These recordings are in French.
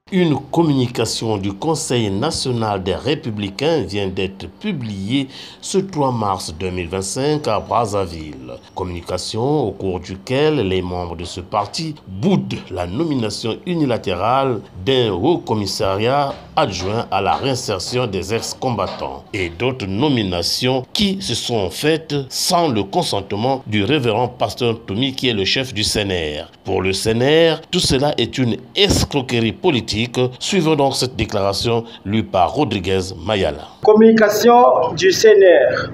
Une communication du Conseil national des Républicains vient d'être publiée ce 3 mars 2025 à Brazzaville. Communication au cours duquel les membres de ce parti boudent la nomination unilatérale d'un haut commissariat adjoint à la réinsertion des ex-combattants et d'autres nominations qui se sont faites sans le consentement du révérend pasteur Toumi qui est le chef du CNR. Pour le CNR, tout cela est une escroquerie politique. Suivons donc cette déclaration lue par Rodriguez Mayala. Communication du CNR.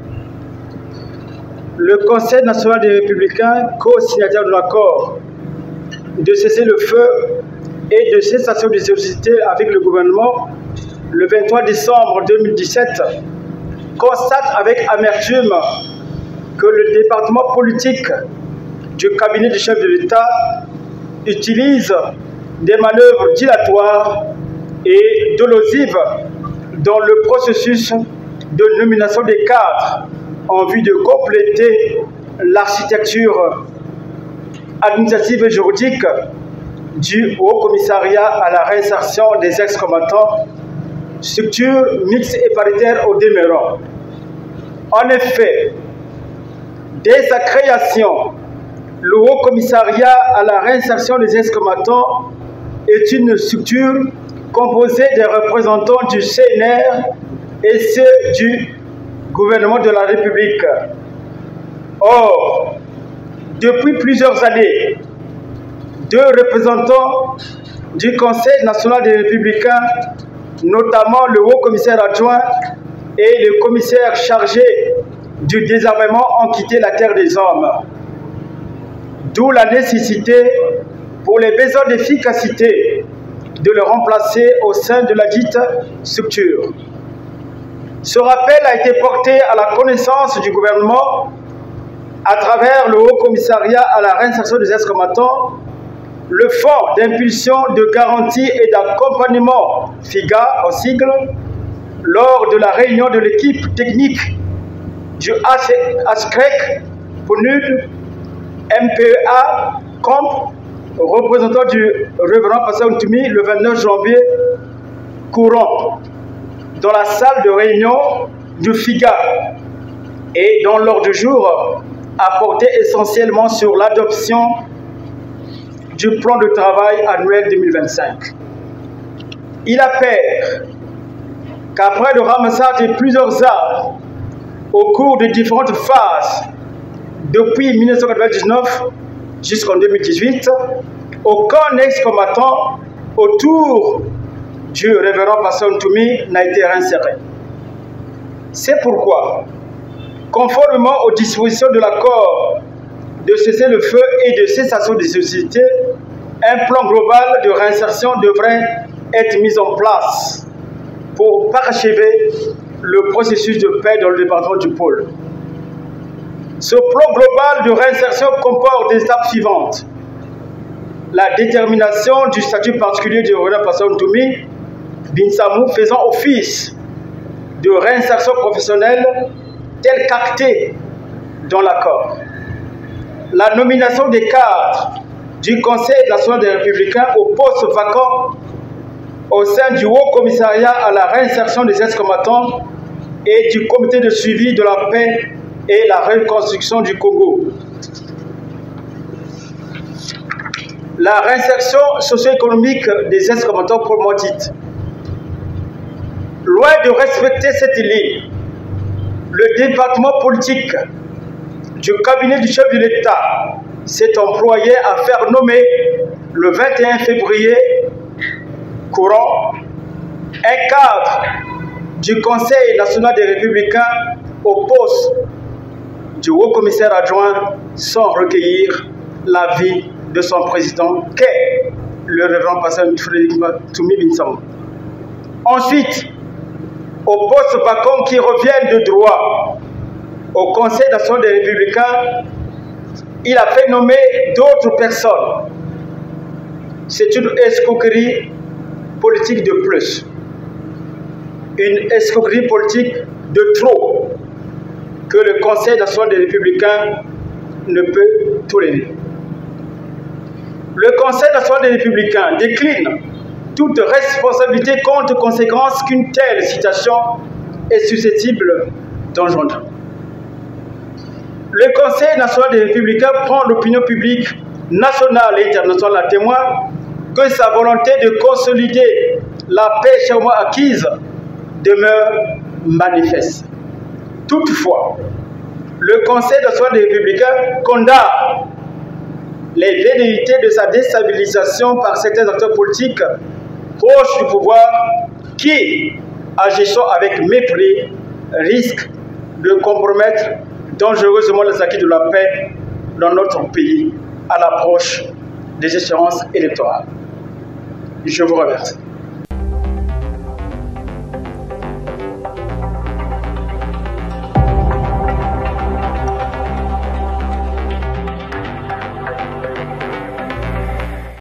Le Conseil national des Républicains, co-signataire de l'accord de cesser le feu et de cessation des hostilités avec le gouvernement le 23 décembre 2017, constate avec amertume que le département politique du cabinet du chef de l'État utilise des manœuvres dilatoires et dolosives dans le processus de nomination des cadres en vue de compléter l'architecture administrative et juridique du Haut Commissariat à la réinsertion des ex-combattants, structure mixte et paritaire au demeurant. En effet, dès sa création, le Haut Commissariat à la réinsertion des ex-combattants est une structure composée des représentants du CNR et ceux du gouvernement de la République. Or, depuis plusieurs années, deux représentants du Conseil national des Républicains, notamment le haut commissaire adjoint et le commissaire chargé du désarmement, ont quitté la terre des hommes. D'où la nécessité, pour les besoins d'efficacité, de le remplacer au sein de la dite structure. Ce rappel a été porté à la connaissance du gouvernement à travers le Haut Commissariat à la réinsertion des ex-combattants, le Fonds d'impulsion, de garantie et d'accompagnement FIGA en sigle, lors de la réunion de l'équipe technique du HCREC, PNUD, MPEA, COMP, représentant du révérend pasteur Toumi le 29 janvier courant, dans la salle de réunion du FIGA, et dont l'ordre du jour a porté essentiellement sur l'adoption du plan de travail annuel 2025. Il appelle qu'après le ramassage de plusieurs arbres au cours de différentes phases depuis 1999 jusqu'en 2018, aucun ex-combattant autour du révérend pasteur Toumi n'a été réinséré. C'est pourquoi, conformément aux dispositions de l'accord de cessez-le-feu et de cessation des hostilités, un plan global de réinsertion devrait être mis en place pour parachever le processus de paix dans le département du Pôle. Ce plan global de réinsertion comporte des étapes suivantes. La détermination du statut particulier du révérend pasteur Toumi Binsamou faisant office de réinsertion professionnelle tel qu'acté dans l'accord. La nomination des cadres du Conseil national des Républicains au poste vacant au sein du Haut Commissariat à la réinsertion des ex-combattants et du Comité de suivi de la paix et la reconstruction du Congo. La réinsertion socio-économique des ex-combattants proprement dite. Loin de respecter cette ligne, le département politique du cabinet du chef de l'État s'est employé à faire nommer le 21 février courant un cadre du Conseil national des Républicains au poste du haut commissaire adjoint sans recueillir l'avis de son président, qu'est le révérend pasteur Toumi Binsamou. Ensuite, au poste vacant qui revient de droit au Conseil national des Républicains, il a fait nommer d'autres personnes. C'est une escroquerie politique de plus. Une escroquerie politique de trop que le Conseil national des Républicains ne peut tolérer. Le Conseil national des Républicains décline toute responsabilité compte conséquence qu'une telle situation est susceptible d'engendrer. Le Conseil national des Républicains prend l'opinion publique nationale et internationale à témoin que sa volonté de consolider la paix chèrement acquise demeure manifeste. Toutefois, le Conseil national des Républicains condamne les velléités de sa déstabilisation par certains acteurs politiques proches du pouvoir qui, agissant avec mépris, risquent de compromettre dangereusement les acquis de la paix dans notre pays à l'approche des échéances électorales. Je vous remercie.